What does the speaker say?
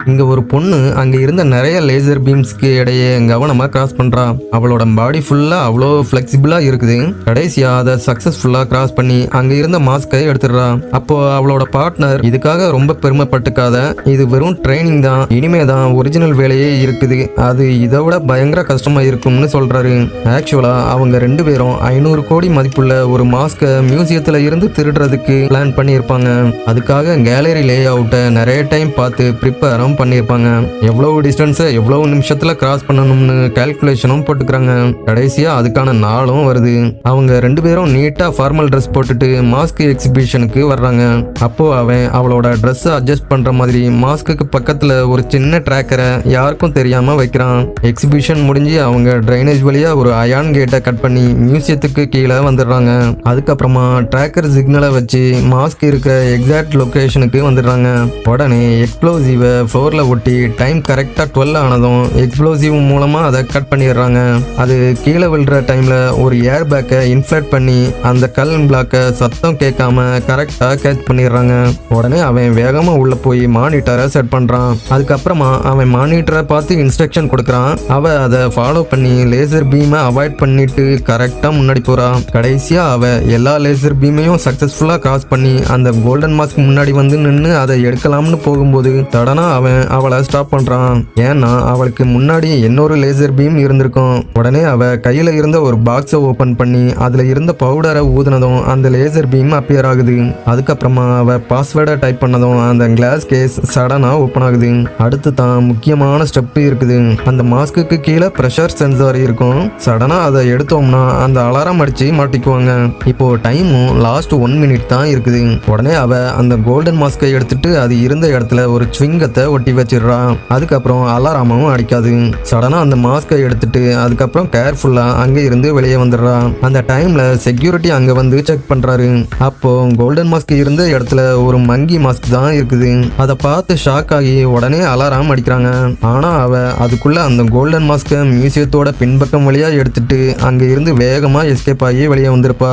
இங்க ஒரு பொண்ணு அங்க இருந்த நிறைய லேசர் பீம்ஸ்க்கு இடையே கவனமா கிராஸ் பண்றா. அவளோட பாடி ஃபுல்லா அவ்வளோ பிளெக்சிபிளா இருக்குது. கடைசியா அதை சக்சஸ்ஃபுல்லா கிராஸ் பண்ணி அங்க இருந்த மாஸ்கை எடுத்துடுறா. அப்போ அவளோட பார்ட்னர், இதுக்காக ரொம்ப பெருமைப்பட்டுக்காத, இது வெறும் ட்ரைனிங் தான், இனிமே தான் ஒரிஜினல் வேலையே இருக்குது, அது இதை விட பயங்கர கஷ்டமா இருக்கும்னு சொல்றாரு. ஆக்சுவலா அவங்க 2 பேரும் 500 கோடி மதிப்புள்ள ஒரு மாஸ்கை மியூசியத்துல இருந்து திருடுறதுக்கு பிளான் பண்ணியிருப்பாங்க. அதுக்காக கேலரி லே அவுட்டை நிறைய டைம் பார்த்து ப்ரிப்பேரும் பண்ணியிருப்பாங்க. எவ்வளவு டிஸ்டன்ஸை எவ்வளவு நிமிஷத்துல கிராஸ் பண்ணணும்னு கால்குலேஷனும் போட்டுக்கிறாங்க. கடைசியா அதுக்கான நாளும் வருது. அவங்க 2 பேரும் நீட்டா ஃபார்மல் ட்ரெஸ் போட்டுட்டு மாஸ்க் எக்ஸிபிஷனுக்கு வர்றாங்க. அப்போ அவன் அவளோட ட்ரெஸ் அட்ஜஸ்ட் பண்ற மாதிரி மாஸ்க்கு பக்கத்துல ஒரு சின்ன ட்ராக்கரை யாருக்கும் தெரியாம வைக்கிறான். எக்ஸிபிஷன் முடிஞ்சு அவங்க ட்ரைனேஜ் வழியா ஒரு அயான் கேட்டை கட் பண்ணி மியூசியத்துக்கு கீழே வந்துடுறாங்க. அதுக்கப்புறமா ட்ராக்கர் சிக்னலை வச்சு மாஸ்க் இருக்கிற எக்ஸாக்ட் லொகேஷனுக்கு வந்துடுறாங்க. உடனே எக்ஸ்ப்ளோசிவை ஃப்ளோர்ல ஒட்டி டைம் கரெக்டா 12 ஆனதும் எக்ஸ்ப்ளோசிவ் மூலமா அதை கட் பண்ணிடுறாங்க. அது கீழே விழுற டைம்ல ஒரு ஏர் பேக்கை இன்ஃபிளேட் பண்ணி அந்த கல் பிளாக்கை சத்தம் கேட்காம கரெக்டா கேட்ச் பண்ணிடுறாங்க. உடனே அவன் வேகமா உள்ள போய் மானிட்டரை செட் பண்றான். அதுக்கப்புறமா அவன் மானிட்டரை பார்த்து இன்ஸ்ட்ரக்ஷன் கொடுக்கறான். அவ அதை ஃபாலோ பண்ணி லேசர் பீமை அவாய்ட் பண்ணிட்டு கரெக்டா முன்னாடி போறா. கடைசியா அவ எல்லா லேசர் பீமையும் சக்சஸ்ஃபுல்லா கிராஸ் பண்ணி அந்த கோல்டன் மாஸ்க் முன்னாடி வந்து நின்று அதை எடுக்கலாம்னு போகும்போது தடனா அவன் அவளை ஸ்டாப் பண்றான். ஏன்னா அவளுக்கு முன்னாடி இன்னொரு லேசர் பீம் இருந்திருக்கும். உடனே அவ கையில இருந்த ஒரு பாக்ஸை ஓபன் பண்ணி அதுல இருந்த பவுடரை ஊதுனதும் அந்த லேசர் பீம் அப்பியர் ஆகுது. அதுக்கப்புறமா அவ பாஸ்வேர்டை டைப் பண்ணதும் அந்த கிளாஸ் கேஸ் சடனா ஓபன் ஆகுது. அடுத்து தான் முக்கியமான ஸ்டெப் இருக்குது. அந்த மாஸ்க்கு கீழே பிரஷர் சென்சார் இருக்கும். சடனா அதை எடுத்தோம்னா அந்த அலாரம் அடிச்சு மாட்டிக்குவாங்க. இப்போ டைமும் லாஸ்ட் 1 மினிட் தான் இருக்குது. உடனே அவ அந்த கோல்டன் மாஸ்கை எடுத்துட்டு அது இருந்த இடத்துல ஒரு ஸ்விங்கத்தை ஒட்டி வச்சிடுறா. அதுக்கப்புறம் அலாரமும் அடிக்காது. சடனா அந்த மாஸ்கை எடுத்துட்டு அதுக்கப்புறம் கேர்ஃபுல்லா அங்க இருந்து வெளியே வந்துடுறா. அந்த டைம்ல செக்யூரிட்டி அங்க வந்து செக் பண்றாரு. அப்போ கோல்டன் மாஸ்க் இருந்த இடத்துல ஒரு மங்கி மாஸ்க் தான் இருக்குது. அதை பார்த்து ஷாக் ஆகி உடனே அலாரம் அடிக்கிறாங்க. ஆனா அவ அதுக்குள்ள அந்த கோல்டன் மாஸ்கை மியூசியத்தோட பின்பக்கம் வழியா எடுத்துட்டு அங்க இருந்து வேகமா எஸ்கேப் ஆகி வெளியே வந்திருப்பா.